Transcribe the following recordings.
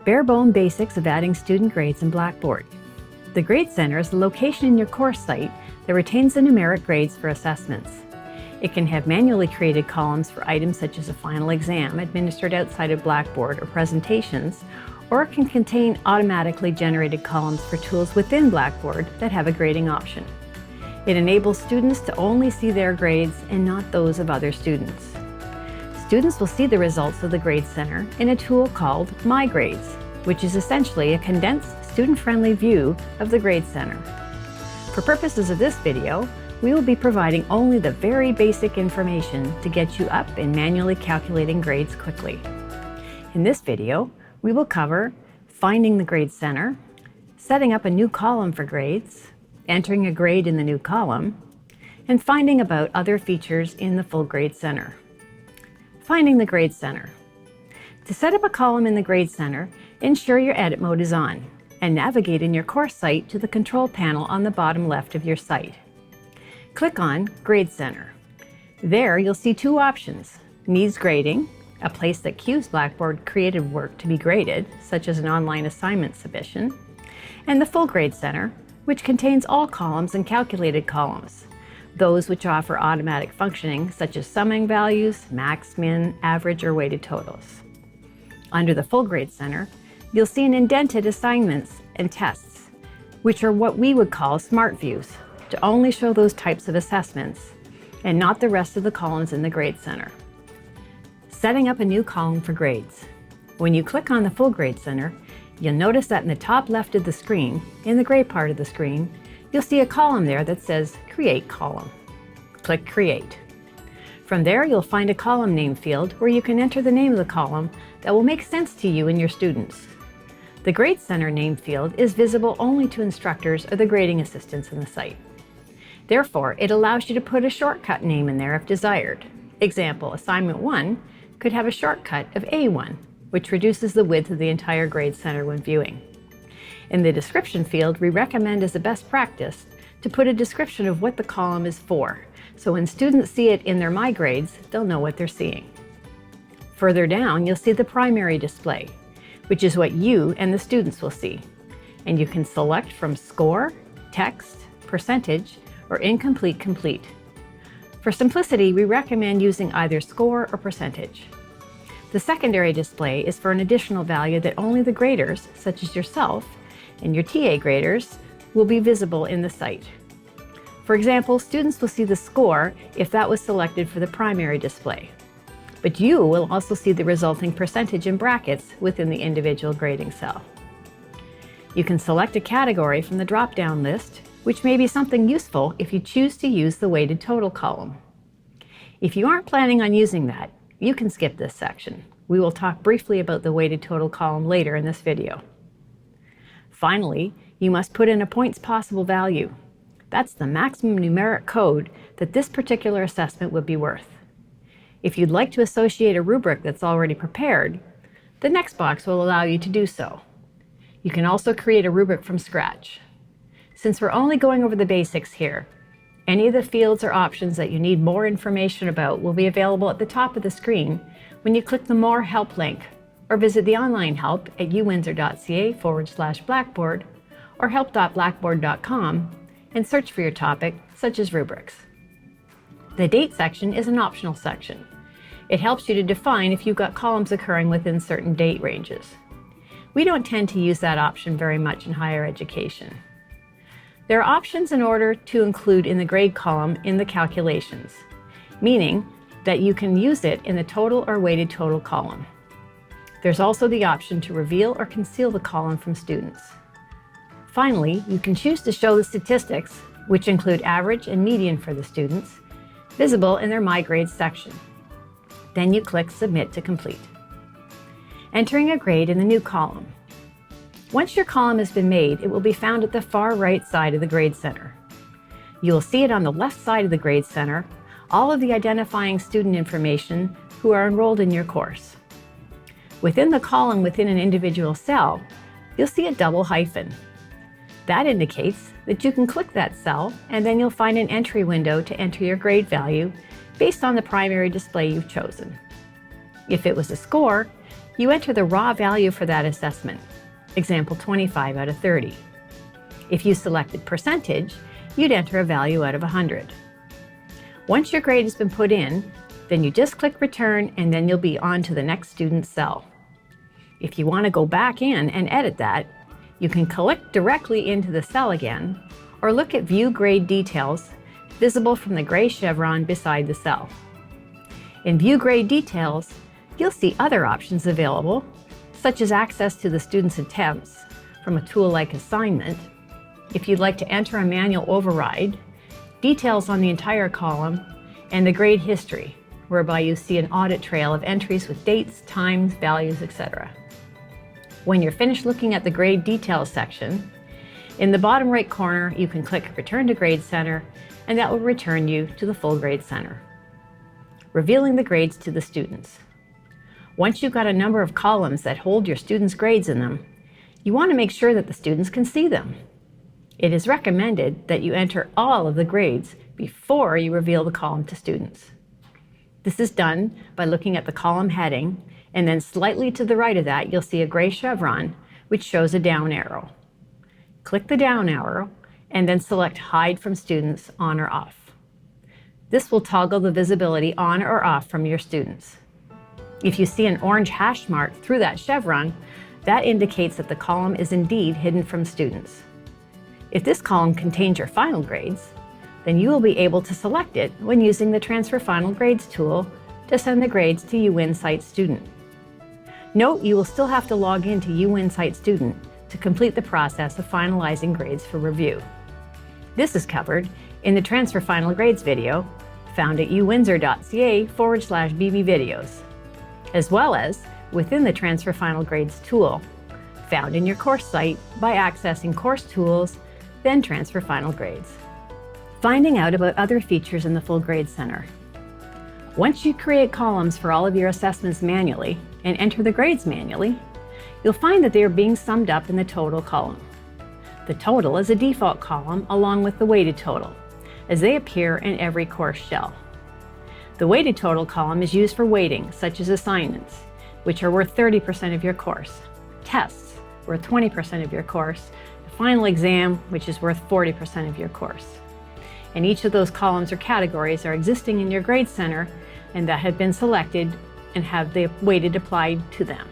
Bare-bone basics of adding student grades in Blackboard. The Grade Center is the location in your course site that retains the numeric grades for assessments. It can have manually created columns for items such as a final exam administered outside of Blackboard or presentations, or it can contain automatically generated columns for tools within Blackboard that have a grading option. It enables students to only see their grades and not those of other students. Students will see the results of the Grade Center in a tool called My Grades, which is essentially a condensed, student-friendly view of the Grade Center. For purposes of this video, we will be providing only the very basic information to get you up and manually calculating grades quickly. In this video, we will cover finding the Grade Center, setting up a new column for grades, entering a grade in the new column, and finding about other features in the full Grade Center. Finding the Grade Center. To set up a column in the Grade Center, ensure your edit mode is on and navigate in your course site to the control panel on the bottom left of your site. Click on Grade Center. There you'll see two options: Needs Grading, a place that queues Blackboard created work to be graded, such as an online assignment submission, and the Full Grade Center, which contains all columns and calculated columns, those which offer automatic functioning such as summing values, max, min, average, or weighted totals. Under the Full Grade Center, you'll see an indented assignments and tests, which are what we would call smart views, to only show those types of assessments and not the rest of the columns in the Grade Center. Setting up a new column for grades. When you click on the Full Grade Center, you'll notice that in the top left of the screen, in the gray part of the screen, you'll see a column there that says Create Column. Click Create. From there, you'll find a column name field where you can enter the name of the column that will make sense to you and your students. The Grade Center name field is visible only to instructors or the grading assistants in the site. Therefore, it allows you to put a shortcut name in there if desired. Example, Assignment 1 could have a shortcut of A1, which reduces the width of the entire Grade Center when viewing. In the description field, we recommend as a best practice to put a description of what the column is for, so when students see it in their My Grades, they'll know what they're seeing. Further down, you'll see the primary display, which is what you and the students will see, and you can select from score, text, percentage, or incomplete complete. For simplicity, we recommend using either score or percentage. The secondary display is for an additional value that only the graders, such as yourself and your TA graders, will be visible in the site. For example, students will see the score if that was selected for the primary display, but you will also see the resulting percentage in brackets within the individual grading cell. You can select a category from the drop-down list, which may be something useful if you choose to use the weighted total column. If you aren't planning on using that, you can skip this section. We will talk briefly about the weighted total column later in this video. Finally, you must put in a points possible value. That's the maximum numeric code that this particular assessment would be worth. If you'd like to associate a rubric that's already prepared, the next box will allow you to do so. You can also create a rubric from scratch. Since we're only going over the basics here, any of the fields or options that you need more information about will be available at the top of the screen when you click the More Help link, or visit the online help at uwindsor.ca/Blackboard or help.blackboard.com and search for your topic, such as rubrics. The date section is an optional section. It helps you to define if you've got columns occurring within certain date ranges. We don't tend to use that option very much in higher education. There are options in order to include in the grade column in the calculations, meaning that you can use it in the total or weighted total column. There's also the option to reveal or conceal the column from students. Finally, you can choose to show the statistics, which include average and median for the students, visible in their My Grades section. Then you click Submit to complete. Entering a grade in the new column. Once your column has been made, it will be found at the far right side of the Grade Center. You will see it on the left side of the Grade Center, all of the identifying student information who are enrolled in your course. Within the column within an individual cell, you'll see a double hyphen. That indicates that you can click that cell and then you'll find an entry window to enter your grade value based on the primary display you've chosen. If it was a score, you enter the raw value for that assessment, example 25 out of 30. If you selected percentage, you'd enter a value out of 100. Once your grade has been put in, then you just click return and then you'll be on to the next student's cell. If you want to go back in and edit that, you can click directly into the cell again or look at View Grade Details visible from the gray chevron beside the cell. In View Grade Details, you'll see other options available, such as access to the student's attempts from a tool like Assignment, if you'd like to enter a manual override, details on the entire column, and the grade history, whereby you see an audit trail of entries with dates, times, values, etc. When you're finished looking at the grade details section, in the bottom right corner, you can click Return to Grade Center, and that will return you to the full Grade Center. Revealing the grades to the students. Once you've got a number of columns that hold your students' grades in them, you want to make sure that the students can see them. It is recommended that you enter all of the grades before you reveal the column to students. This is done by looking at the column heading, and then slightly to the right of that, you'll see a gray chevron, which shows a down arrow. Click the down arrow, and then select Hide from Students on or off. This will toggle the visibility on or off from your students. If you see an orange hash mark through that chevron, that indicates that the column is indeed hidden from students. If this column contains your final grades, then you will be able to select it when using the Transfer Final Grades tool to send the grades to UInsight Student. Note you will still have to log into UInsight Student to complete the process of finalizing grades for review. This is covered in the Transfer Final Grades video found at uwindsor.ca/bb videos, as well as within the Transfer Final Grades tool found in your course site by accessing Course Tools, then Transfer Final Grades. Finding out about other features in the Full Grade Center. Once you create columns for all of your assessments manually and enter the grades manually, you'll find that they are being summed up in the total column. The total is a default column along with the weighted total, as they appear in every course shell. The weighted total column is used for weighting, such as assignments, which are worth 30% of your course, tests, worth 20% of your course, the final exam, which is worth 40% of your course. And each of those columns or categories are existing in your grade center and that have been selected and have the weighted applied to them.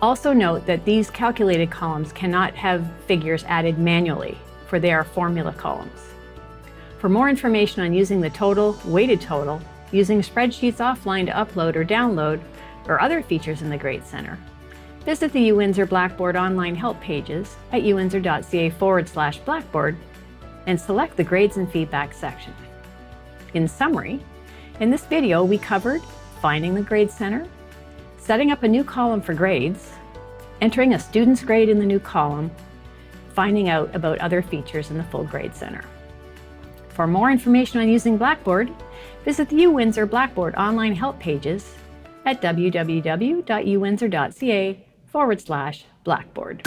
Also note that these calculated columns cannot have figures added manually, for they are formula columns. For more information on using the total, weighted total, using spreadsheets offline to upload or download, or other features in the Grade Center, visit the UWindsor Blackboard online help pages at uwindsor.ca/Blackboard and select the Grades and Feedback section. In summary, in this video we covered finding the Grade Center, setting up a new column for grades, entering a student's grade in the new column, finding out about other features in the Full Grade Center. For more information on using Blackboard, visit the UWindsor Blackboard online help pages at www.uwindsor.ca/Blackboard.